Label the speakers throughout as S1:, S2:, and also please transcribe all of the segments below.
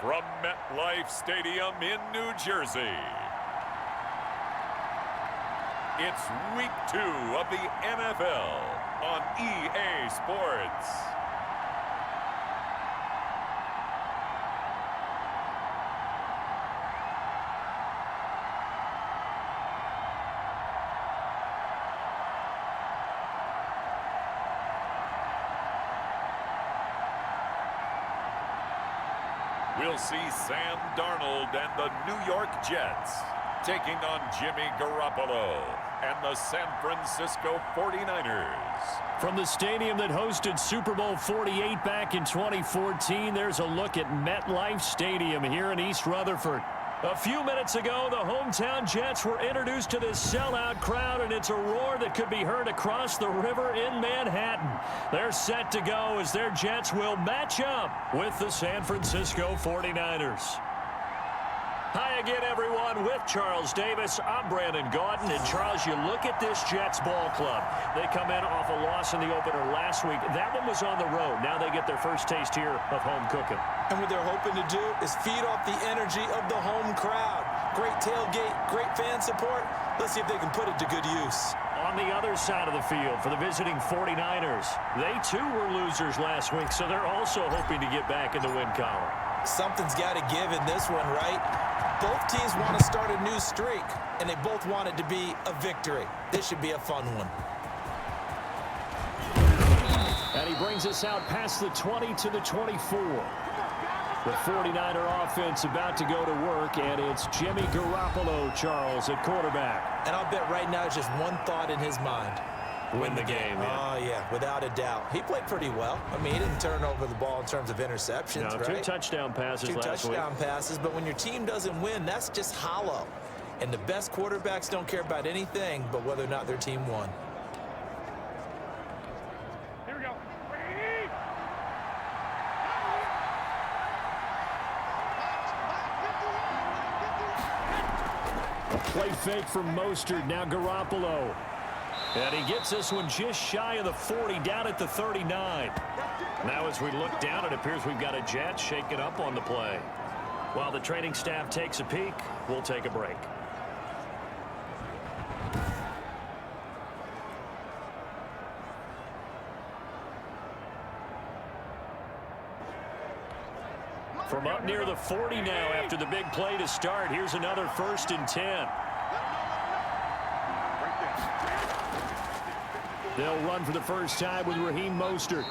S1: From MetLife Stadium in New Jersey, it's Week 2 of the NFL on EA Sports. We'll see Sam Darnold and the New York Jets taking on Jimmy Garoppolo and the San Francisco 49ers.
S2: From the stadium that hosted Super Bowl 48 back in 2014, there's a look at MetLife Stadium here in East Rutherford. A few minutes ago, the hometown Jets were introduced to this sellout crowd, and it's a roar that could be heard across the river in Manhattan. They're set to go as their Jets will match up with the San Francisco 49ers. Hi again, everyone. With Charles Davis, I'm Brandon Gaudin. And, Charles, you look at this Jets ball club. They come in off a loss in the opener last week. That one was on the road. Now they get their first taste here of home cooking.
S3: And what they're hoping to do is feed off the energy of the home crowd. Great tailgate, great fan support. Let's see if they can put it to good use.
S2: On the other side of the field for the visiting 49ers, they too were losers last week, so they're also hoping to get back in the win column.
S3: Something's got to give in this one, right? Both teams want to start a new streak, and they both want it to be a victory. This should be a fun one.
S2: And he brings us out past the 20 to the 24. The 49er offense about to go to work, and it's Jimmy Garoppolo, Charles, at quarterback.
S3: And I'll bet right now it's just one thought in his mind.
S2: Win the game.
S3: Oh, yeah, without a doubt. He played pretty well. I mean, he didn't turn over the ball in terms of interceptions,
S2: no,
S3: right?
S2: 2 touchdown passes last week.
S3: 2 touchdown passes, but when your team doesn't win, that's just hollow. And the best quarterbacks don't care about anything but whether or not their team won.
S4: Here we go. Brady!
S2: A play fake from Mostert, now Garoppolo. And he gets this one just shy of the 40, down at the 39. Now as we look down, it appears we've got a Jet shaking up on the play. While the training staff takes a peek, we'll take a break. From up near the 40 now after the big play to start, here's another 1st and 10. They'll run for the first time with Raheem Mostert.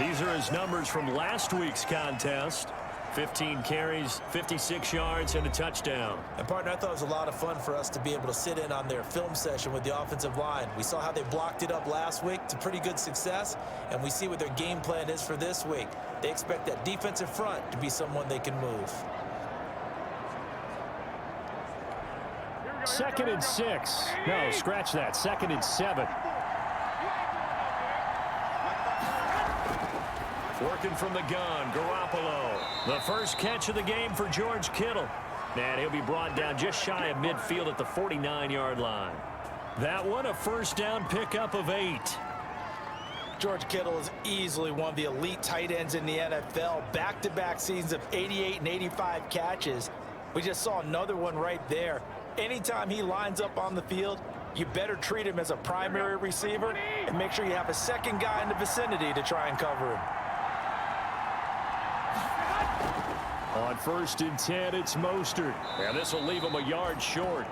S2: These are his numbers from last week's contest. 15 carries, 56 yards, and a touchdown.
S3: And, partner, I thought it was a lot of fun for us to be able to sit in on their film session with the offensive line. We saw how they blocked it up last week to pretty good success, and we see what their game plan is for this week. They expect that defensive front to be someone they can move.
S2: 2nd and 6. No, scratch that. 2nd and 7. Working from the gun, Garoppolo. The first catch of the game for George Kittle. And he'll be brought down just shy of midfield at the 49-yard line. That one, a first down pickup of 8.
S3: George Kittle is easily one of the elite tight ends in the NFL. Back-to-back seasons of 88 and 85 catches. We just saw another one right there. Anytime he lines up on the field, you better treat him as a primary receiver and make sure you have a second guy in the vicinity to try and cover him.
S2: On 1st and 10, it's Mostert. And this will leave him a yard short.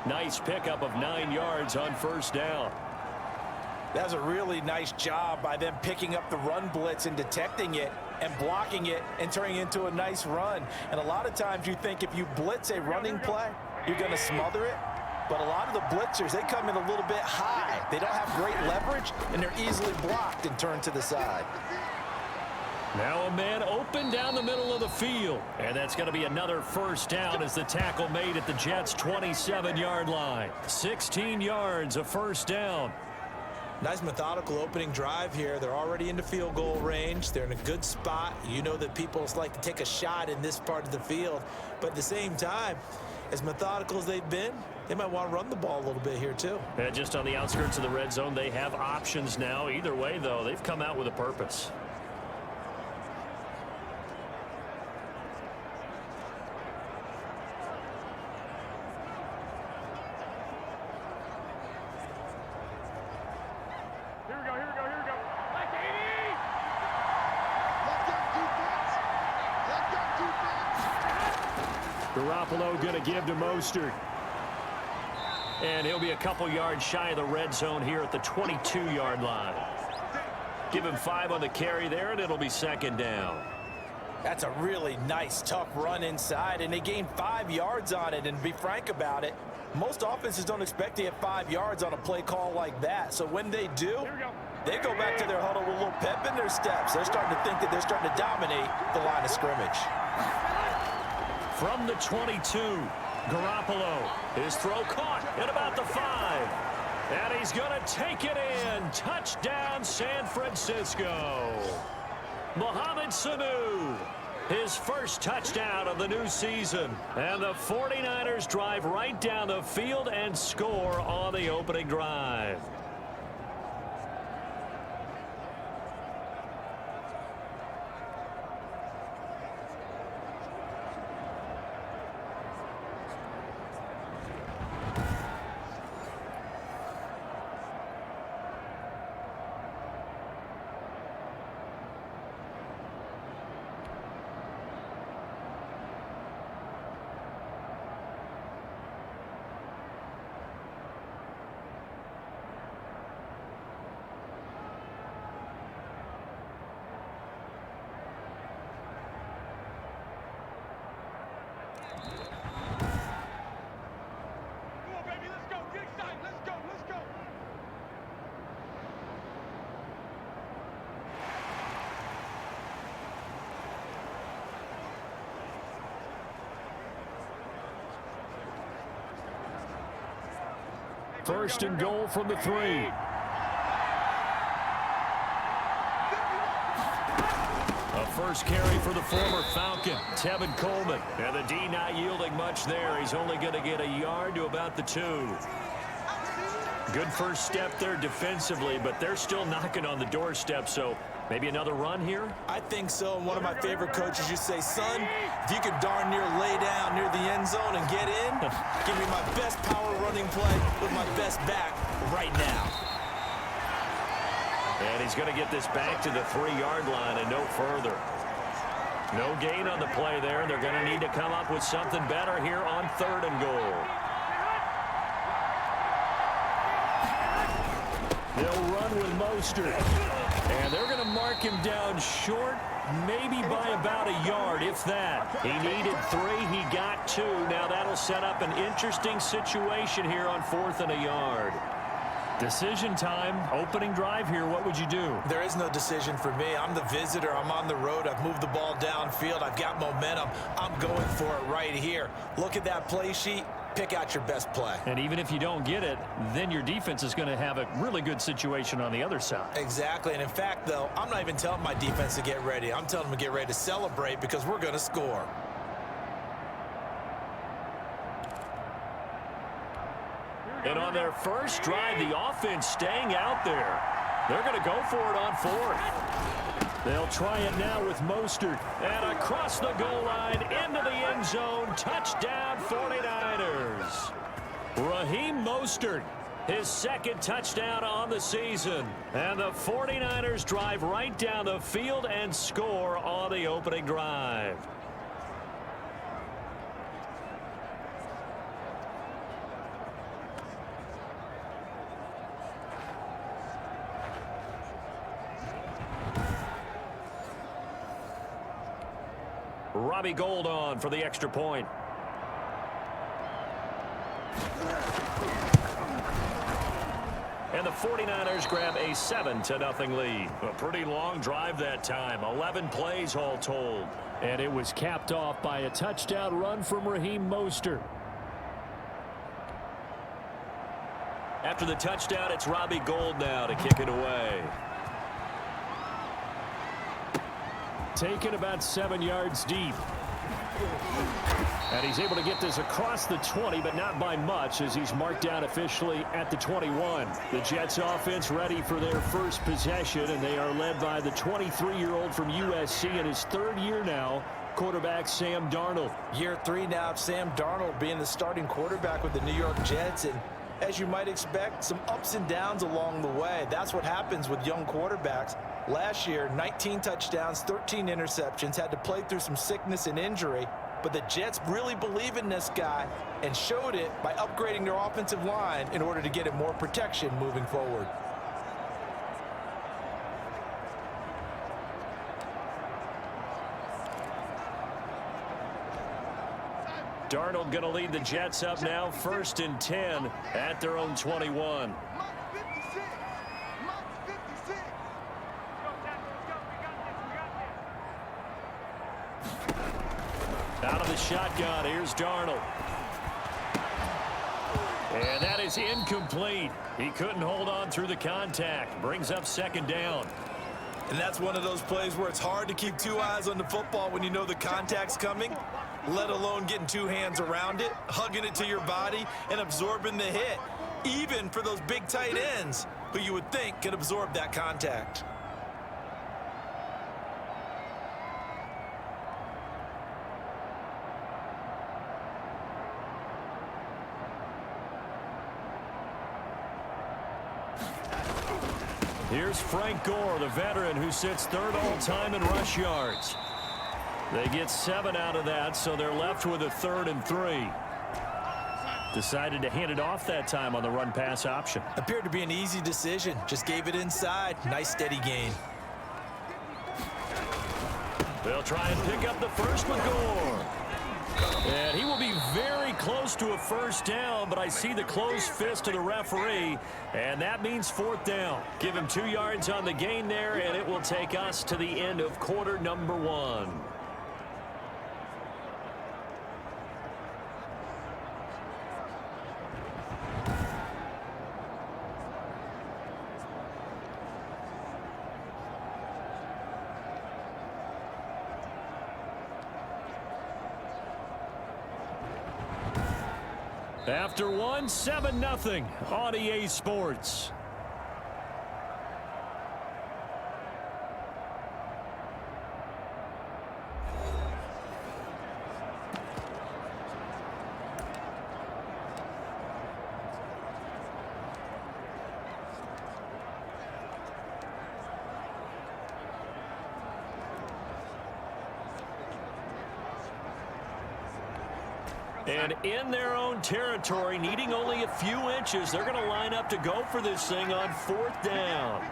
S2: Nice pickup of 9 yards on 1st down.
S3: That's a really nice job by them picking up the run blitz and detecting it and blocking it and turning it into a nice run. And a lot of times you think if you blitz a running play, you're going to smother it. But a lot of the blitzers, they come in a little bit high. They don't have great leverage, and they're easily blocked and turned to the side.
S2: Now a man open down the middle of the field. And that's going to be another first down as the tackle made at the Jets' 27-yard line. 16 yards, a first down.
S3: Nice methodical opening drive here. They're already into field goal range. They're in a good spot. You know that people like to take a shot in this part of the field. But at the same time, as methodical as they've been, they might want to run the ball a little bit here too.
S2: And just on the outskirts of the red zone, they have options now. Either way, though, they've come out with a purpose. Garoppolo going to give to Mostert. And he'll be a couple yards shy of the red zone here at the 22-yard line. Give him 5 on the carry there, and it'll be second down.
S3: That's a really nice, tough run inside, and they gained 5 yards on it. And to be frank about it, most offenses don't expect to get 5 yards on a play call like that. So when they do, they go back to their huddle with a little pep in their steps. They're starting to think that they're starting to dominate the line of scrimmage.
S2: From the 22, Garoppolo. His throw caught at about the 5. And he's going to take it in. Touchdown, San Francisco. Mohamed Sanu, his first touchdown of the new season. And the 49ers drive right down the field and score on the opening drive. First and goal from the 3. A first carry for the former Falcon, Tevin Coleman. And the D not yielding much there. He's only going to get a yard to about the 2. Good first step there defensively, but they're still knocking on the doorstep, so maybe another run here?
S3: I think so. And one of my favorite coaches used to say, son, if you could darn near lay down near the end zone and get in, give me my best power running play with my best back right now.
S2: And he's going to get this back to the 3-yard line and no further. No gain on the play there. They're going to need to come up with something better here on 3rd and goal. They'll run with Mostert. And they're going to mark him down short, maybe by about a yard, if that. He needed 3. He got 2. Now that'll set up an interesting situation here on 4th and a yard. Decision time, opening drive here. What would you do?
S3: There is no decision for me. I'm the visitor. I'm on the road. I've moved the ball downfield. I've got momentum. I'm going for it right here. Look at that play sheet. Pick out your best play.
S2: And even if you don't get it, then your defense is going to have a really good situation on the other side.
S3: Exactly. And in fact, though, I'm not even telling my defense to get ready. I'm telling them to get ready to celebrate because we're going to score.
S2: And on their first drive, the offense staying out there. They're going to go for it on 4th. They'll try it now with Mostert. And across the goal line, into the end zone. Touchdown, 49ers. Raheem Mostert, his 2nd touchdown on the season. And the 49ers drive right down the field and score on the opening drive. Robbie Gould on for the extra point. And the 49ers grab a 7-0 lead. A pretty long drive that time. 11 plays all told. And it was capped off by a touchdown run from Raheem Mostert. After the touchdown, it's Robbie Gould now to kick it away. Taken about 7 yards deep. And he's able to get this across the 20, but not by much, as he's marked down officially at the 21. The Jets offense ready for their first possession, and they are led by the 23-year-old from USC in his 3rd year now, quarterback Sam Darnold.
S3: Year 3 now of Sam Darnold being the starting quarterback with the New York Jets, and as you might expect, some ups and downs along the way. That's what happens with young quarterbacks. Last year, 19 touchdowns, 13 interceptions, had to play through some sickness and injury. But the Jets really believe in this guy and showed it by upgrading their offensive line in order to get him more protection moving forward.
S2: Darnold going to lead the Jets up now, 1st and 10 at their own 21. Out of the shotgun, here's Darnold. And that is incomplete. He couldn't hold on through the contact. Brings up 2nd down.
S3: And that's one of those plays where it's hard to keep 2 eyes on the football when you know the contact's coming, let alone getting 2 hands around it, hugging it to your body, and absorbing the hit, even for those big tight ends who you would think could absorb that contact.
S2: Here's Frank Gore, the veteran who sits 3rd all-time in rush yards. They get 7 out of that, so they're left with a 3rd and 3. Decided to hand it off that time on the run-pass option.
S3: Appeared to be an easy decision. Just gave it inside. Nice steady gain.
S2: They'll try and pick up the first with Gore. And he will be very close to a 1st down, but I see the closed fist of the referee, and that means 4th down. Give him 2 yards on the gain there, and it will take us to the end of quarter number 1. After 1, 7-0 on EA Sports. And in their own territory, needing only a few inches, they're going to line up to go for this thing on 4th down.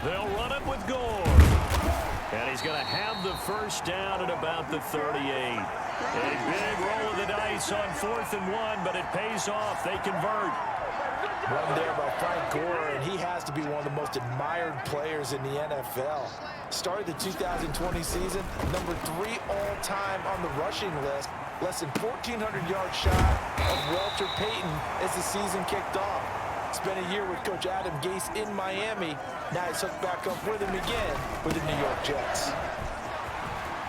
S2: They'll run it with Gore. And he's going to have the 1st down at about the 38. A big roll of the dice on 4th and 1, but it pays off. They convert.
S3: Run there by Frank Gore, and he has to be one of the most admired players in the NFL. Started the 2020 season, number 3 all-time on the rushing list, less than 1,400 yards shy of Walter Payton as the season kicked off. Spent a year with Coach Adam Gase in Miami. Now he's hooked back up with him again with the New York Jets.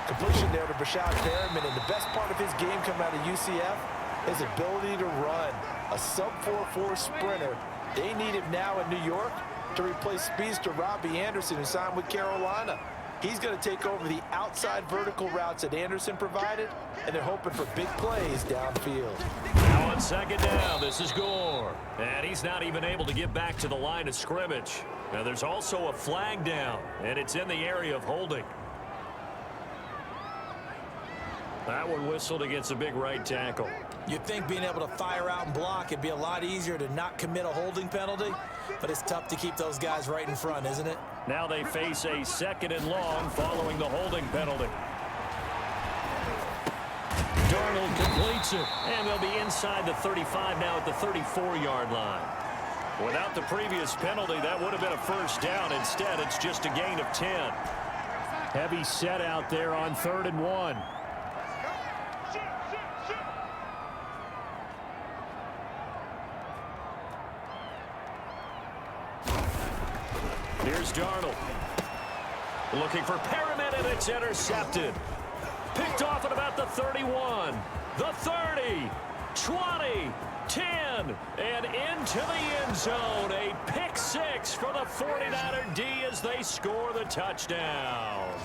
S3: Completion there to Brashad Perriman, and the best part of his game coming out of UCF, his ability to run. A sub-4.4 sprinter. They need him now in New York to replace speedster Robbie Anderson, who signed with Carolina. He's going to take over the outside vertical routes that Anderson provided, and they're hoping for big plays downfield.
S2: Now on 2nd down, this is Gore. And he's not even able to get back to the line of scrimmage. Now there's also a flag down, and it's in the area of holding. That one whistled against a big right tackle.
S3: You'd think being able to fire out and block, it'd be a lot easier to not commit a holding penalty, but it's tough to keep those guys right in front, isn't it?
S2: Now they face a 2nd and long following the holding penalty. Darnold completes it, and they'll be inside the 35 now at the 34-yard line. Without the previous penalty, that would have been a 1st down. Instead, it's just a gain of 10. Heavy set out there on 3rd and 1. Here's Darnold. Looking for Perriman, and it's intercepted. Picked off at about the 31, the 30, 20, 10, and into the end zone. A pick 6 for the 49er D as they score the touchdown.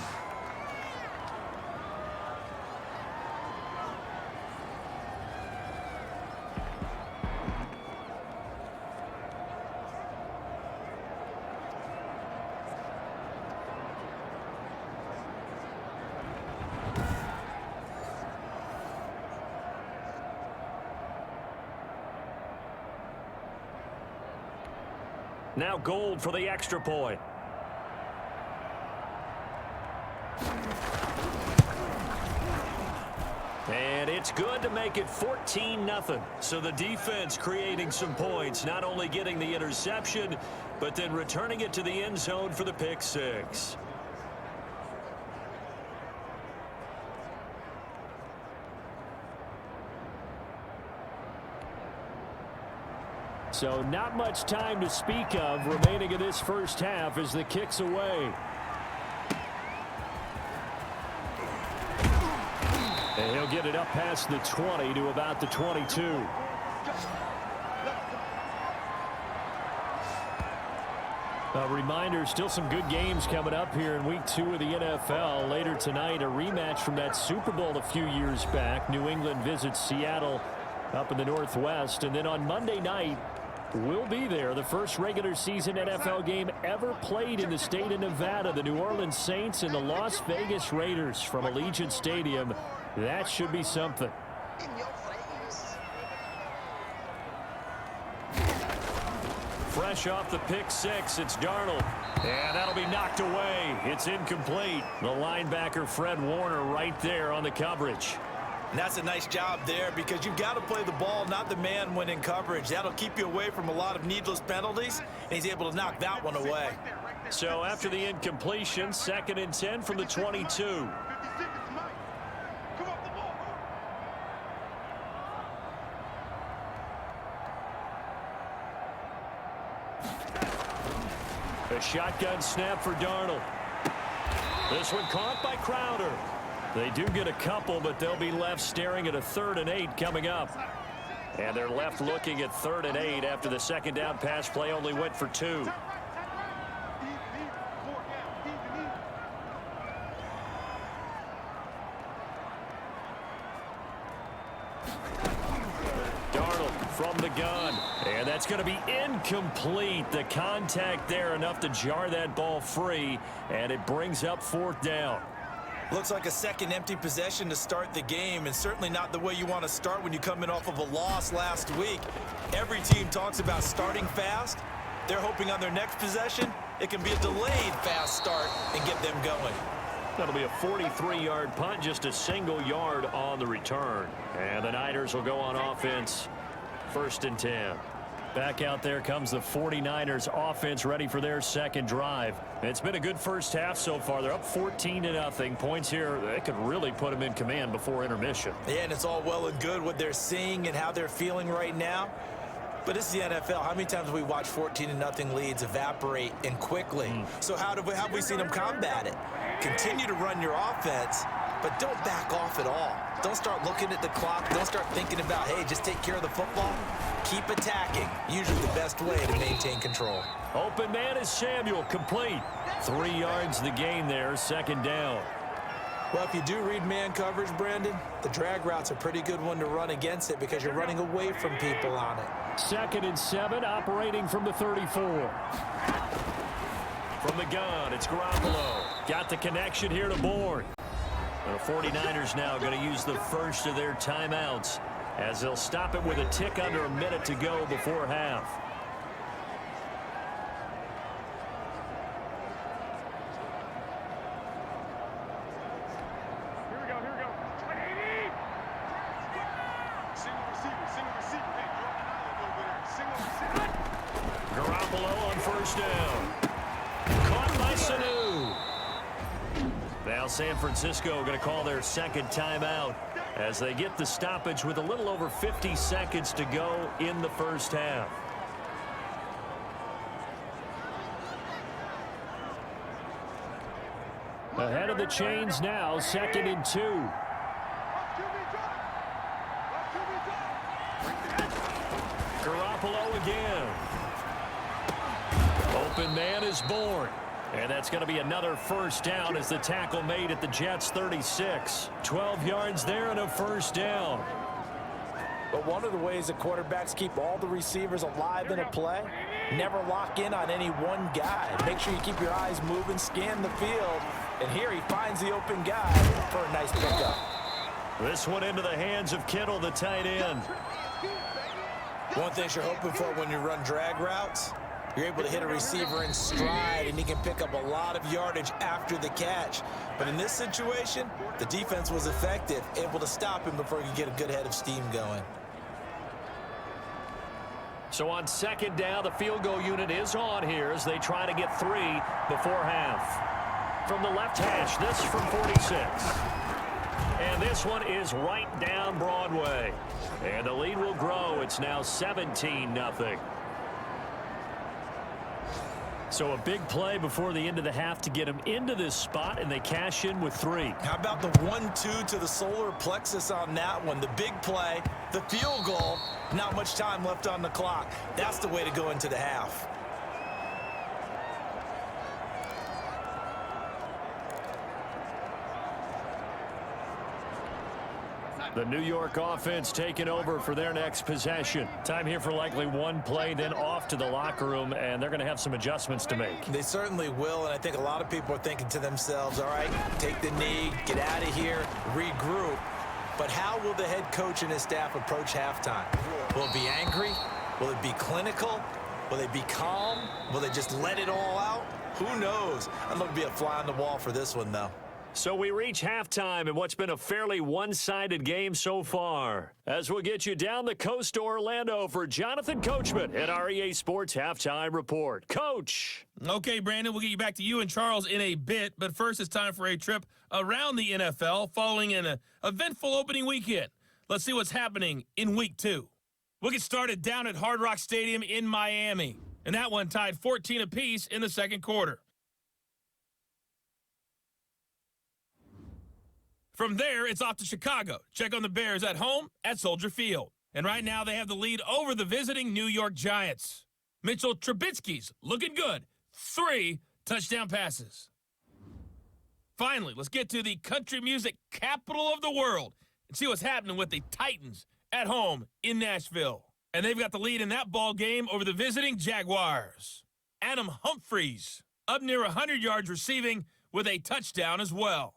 S2: Now Gold for the extra point. And it's good to make it 14-0. So the defense creating some points, not only getting the interception, but then returning it to the end zone for the pick six. So not much time to speak of remaining in this first half as the kick's away. And he'll get it up past the 20 to about the 22. A reminder, still some good games coming up here in week 2 of the NFL. Later tonight, a rematch from that Super Bowl a few years back. New England visits Seattle up in the Northwest. And then on Monday night, we'll be there. The first regular season NFL game ever played in the state of Nevada. The New Orleans Saints and the Las Vegas Raiders from Allegiant Stadium. That should be something. Fresh off the pick six, it's Darnold. And that'll be knocked away. It's incomplete. The linebacker Fred Warner right there on the coverage.
S3: And that's a nice job there because you've got to play the ball, not the man when in coverage. That'll keep you away from a lot of needless penalties, and he's able to knock that one away.
S2: So after the incompletion, 2nd and 10 from the 22. A shotgun snap for Darnold. This one caught by Crowder. They do get a couple, but they'll be left staring at a 3rd and 8 coming up. And they're left looking at 3rd and 8 after the second down pass play only went for 2. From the gun, and that's going to be incomplete. The contact there enough to jar that ball free, and it brings up 4th down.
S3: Looks like a second empty possession to start the game, and certainly not the way you want to start when you come in off of a loss last week. Every team talks about starting fast. They're hoping on their next possession it can be a delayed fast start and get them going.
S2: That'll be a 43-yard punt, just a single yard on the return. And the Niners will go on offense. 1st and 10. Back out there comes the 49ers offense ready for their second drive. It's been a good first half so far. They're up 14-0. Points here, they could really put them in command before intermission.
S3: Yeah, and it's all well and good what they're seeing and how they're feeling right now. But this is the NFL. How many times have we watched 14-0 leads evaporate and quickly? So how have we seen them combat it? Continue to run your offense, but don't back off at all. Don't start looking at the clock. Don't start thinking about, hey, just take care of the football. Keep attacking. Usually the best way to maintain control.
S2: Open man is Samuel, complete. 3 yards the gain there, 2nd down.
S3: Well, if you do read man coverage, Brandon, the drag route's a pretty good one to run against it because you're running away from people on it.
S2: 2nd and 7, operating from the 34. From the gun, it's Garoppolo. Got the connection here to Bourne. The 49ers now going to use the first of their timeouts as they'll stop it with a tick under a minute to go before half.
S4: Here we go, here we go. 180. Single receiver. Hey, drop an island over there. Single receiver.
S2: Garoppolo on 1st down. Caught by Sanu. Now San Francisco going to call their second timeout as they get the stoppage with a little over 50 seconds to go in the first half. Ahead of the chains now, 2nd and 2. Garoppolo again. Open man is Bourne. And that's going to be another 1st down as the tackle made at the Jets' 36. 12 yards there and a 1st down.
S3: But one of the ways that quarterbacks keep all the receivers alive in a play, never lock in on any one guy. Make sure you keep your eyes moving, scan the field. And here he finds the open guy for a nice pickup.
S2: This one into the hands of Kittle, the tight end.
S3: One thing you're hoping for when you run drag routes, You're able to hit a receiver in stride, and he can pick up a lot of yardage after the catch. But in this situation, the defense was effective, able to stop him before he could get a good head of steam going.
S2: So on second down, the field goal unit is on here as they try to get 3 before half. From the left hash, this from 46. And this one is right down Broadway. And the lead will grow. It's now 17-0. So a big play before the end of the half to get him into this spot, and they cash in with 3.
S3: How about the 1-2 to the solar plexus on that one? The big play, the field goal, not much time left on the clock. That's the way to go into the half.
S2: The New York offense taking over for their next possession. Time here for likely one play, then off to the locker room, and they're going to have some adjustments to make.
S3: They certainly will, and I think a lot of people are thinking to themselves, all right, take the knee, get out of here, regroup. But how will the head coach and his staff approach halftime? Will it be angry? Will it be clinical? Will they be calm? Will they just let it all out? Who knows? I'd love to be a fly on the wall for this one, though.
S2: So we reach halftime in what's been a fairly one-sided game so far. As we'll get you down the coast to Orlando for Jonathan Coachman at our EA Sports Halftime Report. Coach.
S5: Okay, Brandon, we'll get you back to you and Charles in a bit, but first it's time for a trip around the NFL following an eventful opening weekend. Let's see what's happening in Week 2. We'll get started down at Hard Rock Stadium in Miami, and that one tied 14 apiece in the second quarter. From there, it's off to Chicago. Check on the Bears at home at Soldier Field. And right now, they have the lead over the visiting New York Giants. Mitchell Trubisky's looking good. 3 touchdown passes. Finally, let's get to the country music capital of the world and see what's happening with the Titans at home in Nashville. And they've got the lead in that ball game over the visiting Jaguars. Adam Humphries up near 100 yards receiving with a touchdown as well.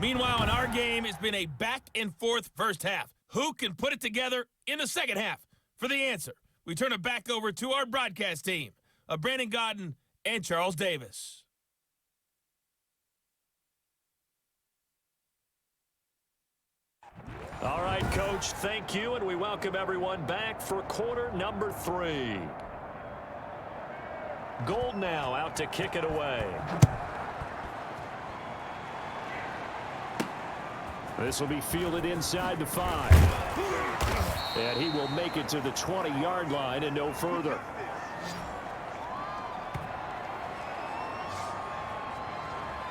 S5: Meanwhile, in our game, it's been a back-and-forth first half. Who can put it together in the second half? For the answer, we turn it back over to our broadcast team of Brandon Godden and Charles Davis.
S2: All right, Coach, thank you, and we welcome everyone back for quarter number 3. Gold now out to kick it away. This will be fielded inside the 5. And he will make it to the 20-yard line and no further.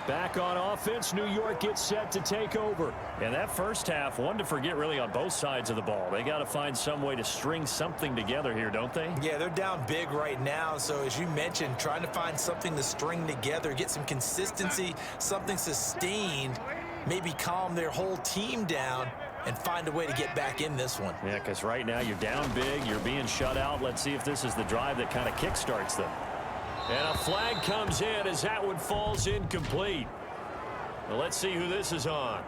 S2: Back on offense, New York gets set to take over. And that first half, one to forget really on both sides of the ball. They got to find some way to string something together here, don't they?
S3: Yeah, they're down big right now. So as you mentioned, trying to find something to string together, get some consistency, something sustained, maybe calm their whole team down and find a way to get back in this one.
S2: Yeah, because right now you're down big, you're being shut out. Let's see if this is the drive that kind of kickstarts them. And a flag comes in as that one falls incomplete. Well, let's see who this is on.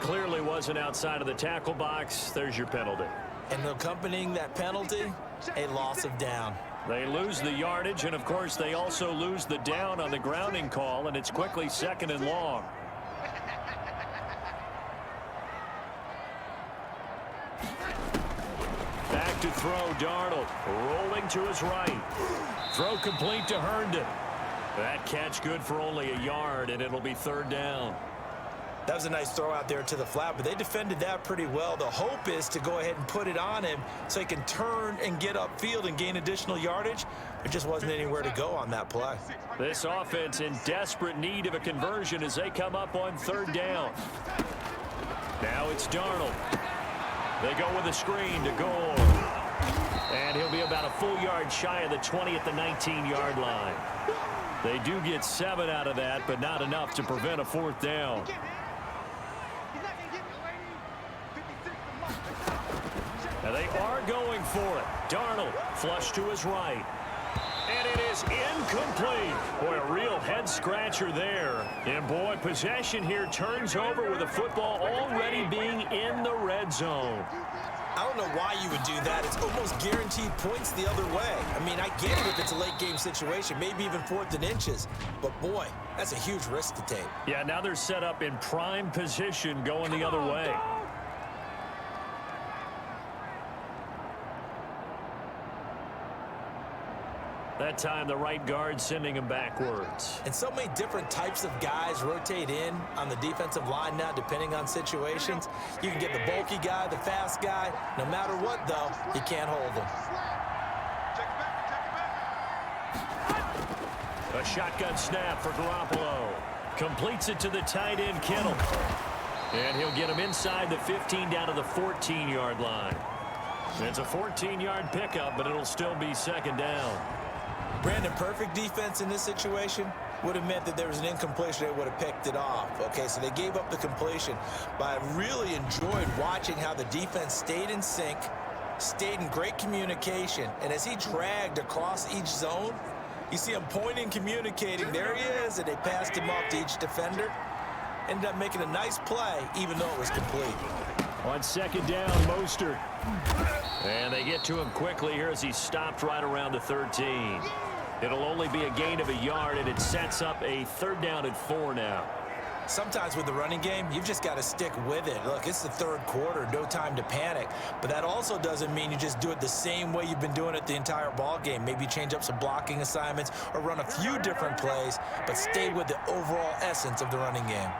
S2: Clearly wasn't outside of the tackle box. There's your penalty.
S3: And accompanying that penalty, a loss of down.
S2: They lose the yardage, and of course they also lose the down on the grounding call, and it's quickly 2nd and long. Back to throw, Darnold rolling to his right. Throw complete to Herndon. That catch good for only a yard, and it'll be 3rd down.
S3: That was a nice throw out there to the flat, but they defended that pretty well. The hope is to go ahead and put it on him so he can turn and get upfield and gain additional yardage. There just wasn't anywhere to go on that play.
S2: This offense in desperate need of a conversion as they come up on 3rd down. Now it's Darnold. They go with a screen to goal. And he'll be about a full yard shy of the 20 at the 19-yard line. They do get 7 out of that, but not enough to prevent a 4th down. And they are going for it. Darnold flush to his right. And it is incomplete. Boy, a real head-scratcher there. And, boy, possession here turns over with the football already being in the red zone.
S3: I don't know why you would do that. It's almost guaranteed points the other way. I mean, I get it if it's a late-game situation, maybe even 4th and inches. But, boy, that's a huge risk to take.
S2: Yeah, now they're set up in prime position going the other way. That time, the right guard sending him backwards.
S3: And so many different types of guys rotate in on the defensive line now, depending on situations. You can get the bulky guy, the fast guy. No matter what, though, you can't hold them.
S2: A shotgun snap for Garoppolo. Completes it to the tight end, Kittle. And he'll get him inside the 15 down to the 14-yard line. It's a 14-yard pickup, but it'll still be second down.
S3: Brandon, perfect defense in this situation would have meant that there was an incompletion. They would have picked it off. Okay, so they gave up the completion. But I really enjoyed watching how the defense stayed in sync, stayed in great communication. And as he dragged across each zone, you see him pointing, communicating. There he is, and they passed him off to each defender. Ended up making a nice play, even though it was complete.
S2: On second down, Mostert. And they get to him quickly here as he stopped right around the 13. It'll only be a gain of a yard, and it sets up a 3rd down and 4 now.
S3: Sometimes with the running game, you've just got to stick with it. Look, it's the 3rd quarter, no time to panic. But that also doesn't mean you just do it the same way you've been doing it the entire ball game. Maybe change up some blocking assignments or run a few different plays, but stay with the overall essence of the running game.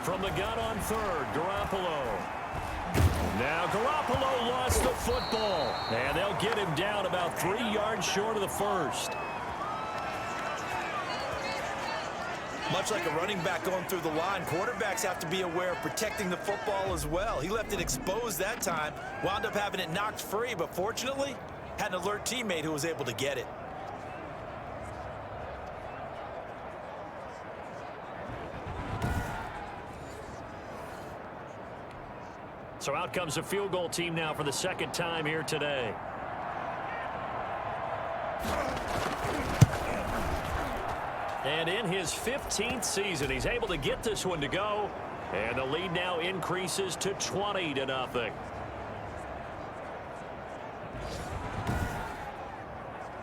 S2: From the gun on 3rd, Garoppolo. Now Garoppolo lost the football, and they'll get him down about 3 yards short of the 1st.
S3: Much like a running back going through the line, quarterbacks have to be aware of protecting the football as well. He left it exposed that time, wound up having it knocked free, but fortunately, had an alert teammate who was able to get it.
S2: So out comes a field goal team now for the 2nd time here today. And in his 15th season, he's able to get this one to go. And the lead now increases to 20-0.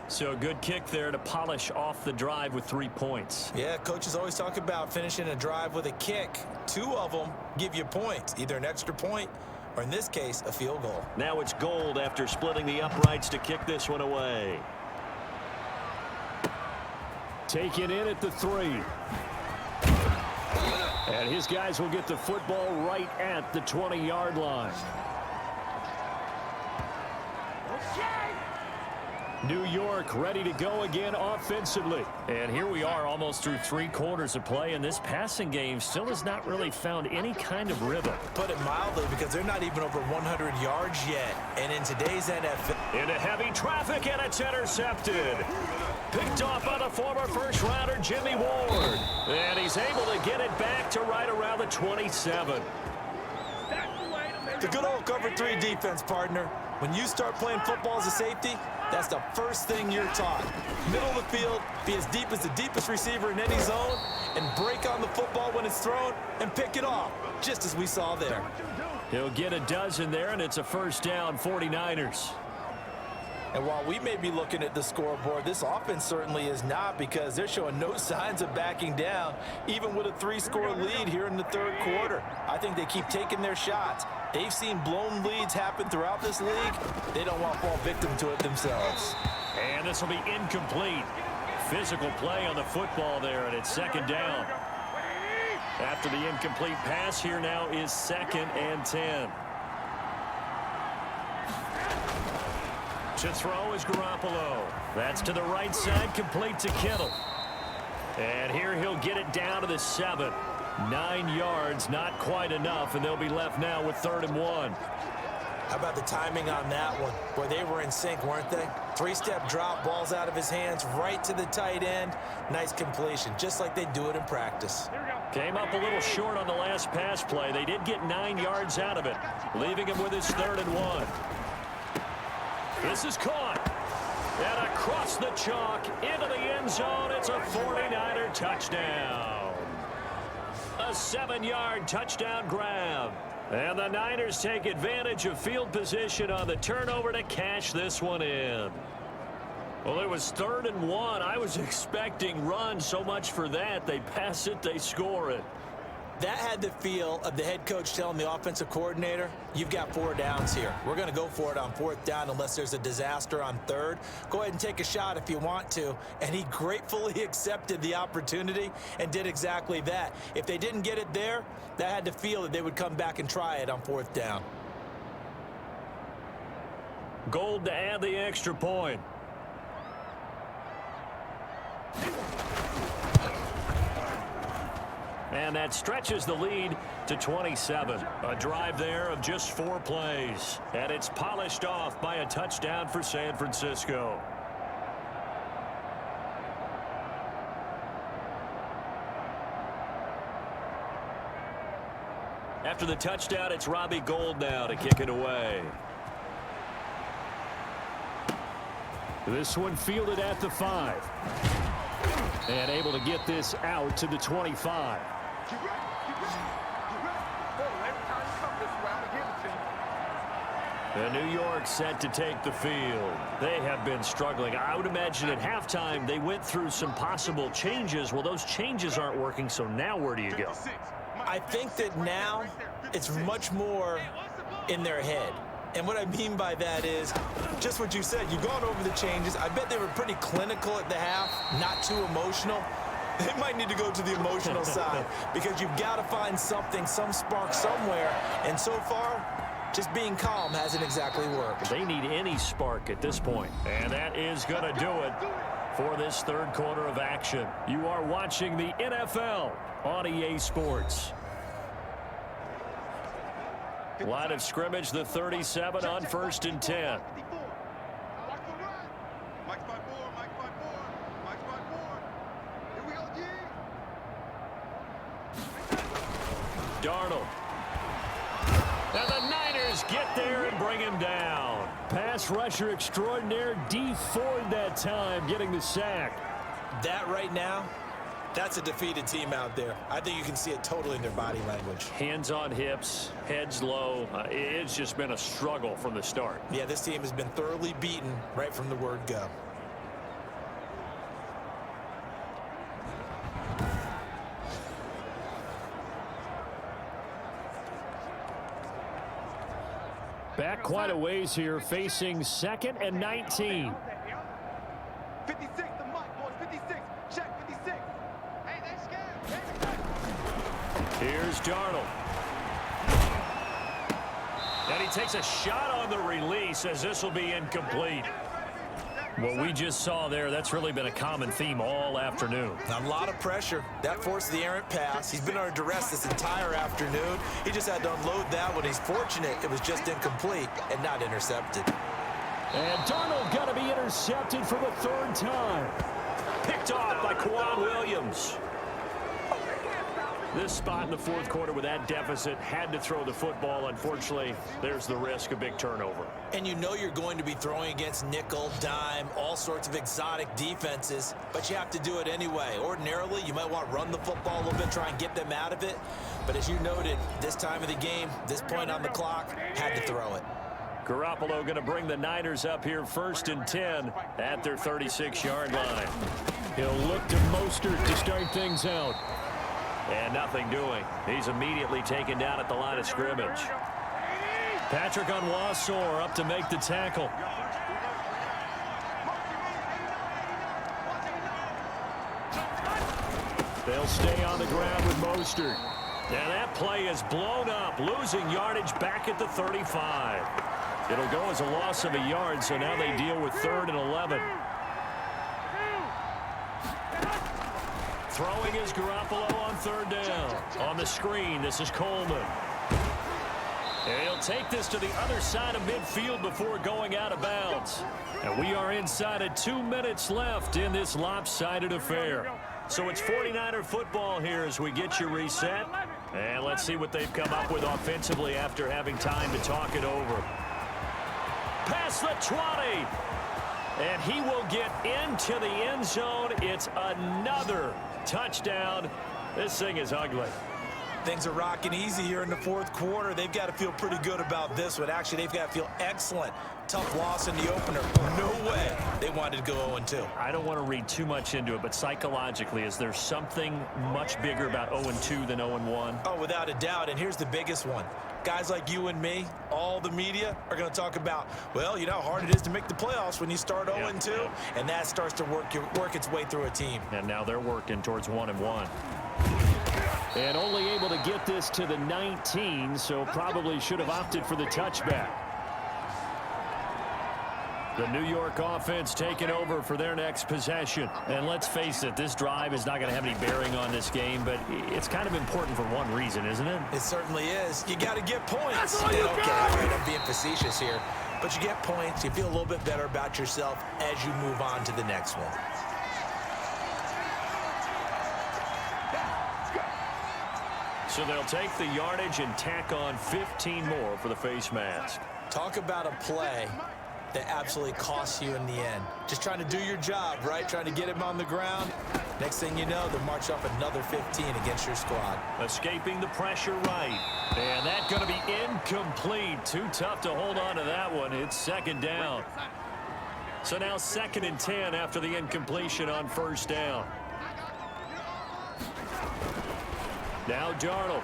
S2: So a good kick there to polish off the drive with 3 points.
S3: Yeah, coaches always talk about finishing a drive with a kick. 2 of them give you points, either an extra point or, in this case, a field goal.
S2: Now it's Gold after splitting the uprights to kick this one away. Taken in at the 3. And his guys will get the football right at the 20-yard line. New York ready to go again offensively. And here we are almost through 3 quarters of play, and this passing game still has not really found any kind of rhythm.
S3: Put it mildly, because they're not even over 100 yards yet. And in today's NFL...
S2: Into heavy traffic, and it's intercepted. Picked off by the former first-rounder Jimmy Ward. And he's able to get it back to right around the 27.
S3: The good old cover 3 defense, partner. When you start playing football as a safety, that's the first thing you're taught. Middle of the field, be as deep as the deepest receiver in any zone, and break on the football when it's thrown and pick it off, just as we saw there.
S2: He'll get a dozen there, and it's a 1st down, 49ers.
S3: And while we may be looking at the scoreboard, this offense certainly is not, because they're showing no signs of backing down, even with a 3-score lead here in the 3rd quarter. I think they keep taking their shots. They've seen blown leads happen throughout this league. They don't want to fall victim to it themselves.
S2: And this will be incomplete. Physical play on the football there, and it's 2nd down. After the incomplete pass, here now is 2nd and 10. To throw is Garoppolo. That's to the right side, complete to Kittle. And here he'll get it down to the 7. 9 yards, not quite enough, and they'll be left now with 3rd and 1.
S3: How about the timing on that one? Boy, they were in sync, weren't they? 3-step drop, balls out of his hands, right to the tight end. Nice completion, just like they do it in practice.
S2: Came up a little short on the last pass play. They did get 9 yards out of it, leaving him with his 3rd and 1. This is caught. And across the chalk into the end zone. It's a 49er touchdown. A 7-yard touchdown grab. And the Niners take advantage of field position on the turnover to cash this one in. Well, it was 3rd and 1. I was expecting run. So much for that. They pass it, they score it.
S3: That had the feel of the head coach telling the offensive coordinator, you've got 4 downs here. We're going to go for it on 4th down unless there's a disaster on 3rd. Go ahead and take a shot if you want to. And he gratefully accepted the opportunity and did exactly that. If they didn't get it there, that had the feel that they would come back and try it on 4th down.
S2: Gold to add the extra point. And that stretches the lead to 27. A drive there of just 4 plays. And it's polished off by a touchdown for San Francisco. After the touchdown, it's Robbie Gould now to kick it away. This one fielded at the 5. And able to get this out to the 25. And New York set to take the field. They have been struggling. I would imagine at halftime they went through some possible changes. Well, those changes aren't working, so now where do you go?
S3: I think that now it's much more in their head. And what I mean by that is just what you said. You've gone over the changes. I bet they were pretty clinical at the half, not too emotional. They might need to go to the emotional side because you've got to find something, some spark somewhere. And so far, just being calm hasn't exactly worked.
S2: They need any spark at this point. And that is going to do it for this 3rd quarter of action. You are watching the NFL on EA Sports. Line of scrimmage, the 37 on 1st and 10. Darnold. And the Niners get there and bring him down. Pass rusher extraordinaire, D Ford that time, getting the sack.
S3: That right now, that's a defeated team out there. I think you can see it totally in their body language.
S2: Hands on hips, heads low. It's just been a struggle from the start.
S3: Yeah, this team has been thoroughly beaten right from the word go.
S2: Back quite a ways here, facing 2nd and 19.
S4: 56, the mic, boys, 56. Check 56. Hey, they scared.
S2: Here's Darnold. And he takes a shot on the release as this will be incomplete. What we just saw there, that's really been a common theme all afternoon.
S3: A lot of pressure. That forced the errant pass. He's been under duress this entire afternoon. He just had to unload that one. He's fortunate it was just incomplete and not intercepted.
S2: And Darnold got to be intercepted for the 3rd time. Picked off by Quan Williams. This spot in the 4th quarter with that deficit, had to throw the football. Unfortunately, there's the risk of big turnover.
S3: And you know you're going to be throwing against nickel, dime, all sorts of exotic defenses, but you have to do it anyway. Ordinarily, you might want to run the football a little bit, try and get them out of it. But as you noted, this time of the game, this point on the clock, had to throw it.
S2: Garoppolo going to bring the Niners up here 1st and 10 at their 36-yard line. He'll look to Mostert to start things out. And nothing doing. He's immediately taken down at the line of scrimmage. Patrick Onwuasor up to make the tackle. They'll stay on the ground with Mostert. And that play is blown up, losing yardage back at the 35. It'll go as a loss of a yard, so now they deal with 3rd and 11. Throwing is Garoppolo on 3rd down. On the screen, this is Coleman. And he'll take this to the other side of midfield before going out of bounds. And we are inside of 2 minutes left in this lopsided affair. So it's 49er football here as we get you reset. And let's see what they've come up with offensively after having time to talk it over. past the 20. And he will get into the end zone. It's another touchdown. This thing is ugly.
S3: Things are rocking easy here in the fourth quarter. They've got to feel pretty good about this one. Actually, they've got to feel excellent. Tough loss in the opener. No way they wanted to go 0-2.
S2: I don't want to read too much into it, but psychologically, is there something much bigger about 0-2 than 0-1?
S3: Oh, without a doubt. And here's the biggest one. Guys like you and me, all the media, are going to talk about, well, you know how hard it is to make the playoffs when you start 0-2, and that starts to work its way through a team.
S2: And now they're working towards 1-1. And only able to get this to the 19, so probably should have opted for the touchback. The New York offense taking over for their next possession. And let's face it, this drive is not going to have any bearing on this game, but it's kind of important for one reason, isn't it?
S3: It certainly is. You got to get points.
S2: That's all you got.
S3: Okay, all right, I'm being facetious here. But you get points. You feel a little bit better about yourself as you move on to the next one.
S2: So they'll take the yardage and tack on 15 more for the face mask.
S3: Talk about a play that absolutely costs you in the end. Just trying to do your job, right? Trying to get him on the ground. Next thing you know, they'll march off another 15 against your squad.
S2: Escaping the pressure right. And that's going to be incomplete. Too tough to hold on to that one. It's second down. So now 2nd and 10 after the incompletion on first down. Now Darnold.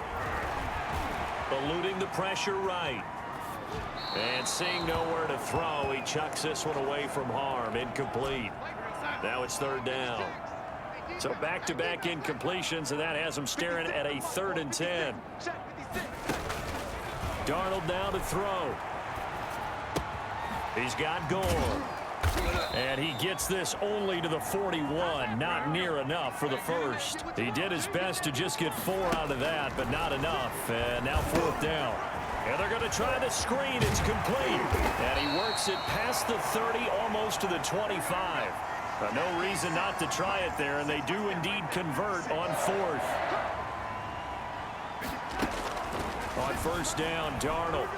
S2: Eluding the pressure right. And seeing nowhere to throw, he chucks this one away from harm. Incomplete. Now it's 3rd down. So back-to-back incompletions, and that has him staring at a 3rd and 10. Darnold now to throw. He's got Gore. And he gets this only to the 41. Not near enough for the first. He did his best to just get 4 out of that, but not enough. And now 4th down. And they're going to try the screen. It's complete. And he works it past the 30, almost to the 25. But no reason not to try it there, and they do indeed convert on 4th. On first down, Darnold.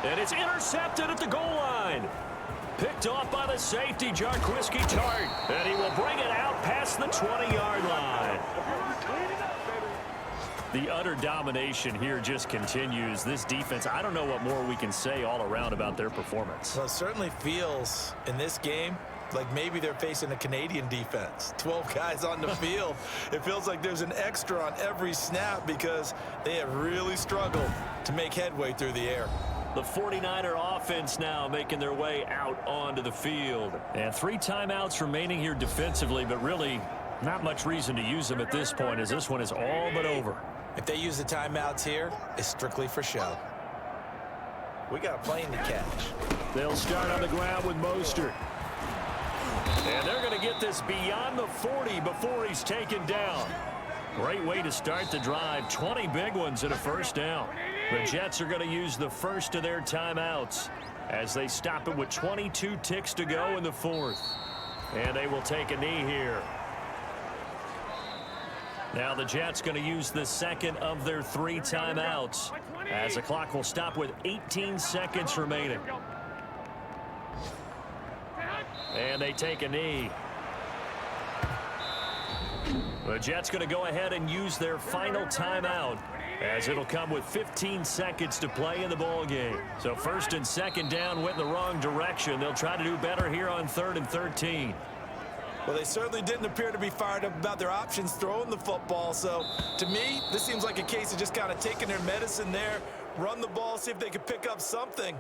S2: And it's intercepted at the goal line. Picked off by the safety, Jarquiski Tart. And he will bring it out past the 20-yard line. The utter domination here just continues. This defense, I don't know what more we can say all around about their performance.
S3: Well, it certainly feels in this game like maybe they're facing a Canadian defense. 12 guys on the field. It feels like there's an extra on every snap because they have really struggled to make headway through the air.
S2: The 49er offense now making their way out onto the field. And 3 timeouts remaining here defensively, but really not much reason to use them at this point as this one is all but over.
S3: If they use the timeouts here, it's strictly for show. We got a plane to catch.
S2: They'll start on the ground with Mostert. And they're going to get this beyond the 40 before he's taken down. Great way to start the drive. 20 big ones and a first down. The Jets are going to use the first of their timeouts as they stop it with 22 ticks to go in the 4th. And they will take a knee here. Now the Jets going to use the second of their 3 timeouts as the clock will stop with 18 seconds remaining. And they take a knee. The Jets going to go ahead and use their final timeout as it'll come with 15 seconds to play in the ball game. So 1st and 2nd down went in the wrong direction. They'll try to do better here on 3rd and 13.
S3: Well, they certainly didn't appear to be fired up about their options throwing the football. So, to me, this seems like a case of just kind of taking their medicine there, run the ball, see if they could pick up something.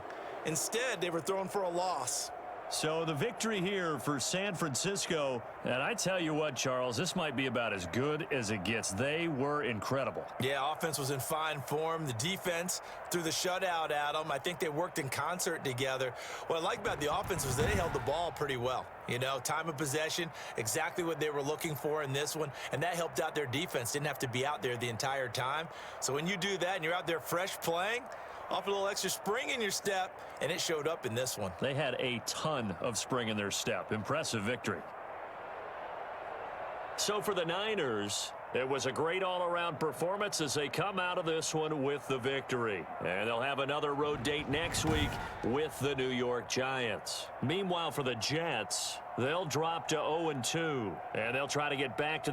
S3: Instead, they were throwing for a loss.
S2: So the victory here for San Francisco, and I tell you what, Charles, this might be about as good as it gets. They were incredible.
S3: Yeah, offense was in fine form. The defense threw the shutout at them. I think they worked in concert together. What I like about the offense was they held the ball pretty well. You know, time of possession, exactly what they were looking for in this one, and that helped out their defense. Didn't have to be out there the entire time. So when you do that and you're out there fresh playing, off a little extra spring in your step, and it showed up in this one.
S2: They had a ton of spring in their step. Impressive victory. So for the Niners, it was a great all-around performance as they come out of this one with the victory. And they'll have another road date next week with the New York Giants. Meanwhile, for the Jets, they'll drop to 0-2, and they'll try to get back to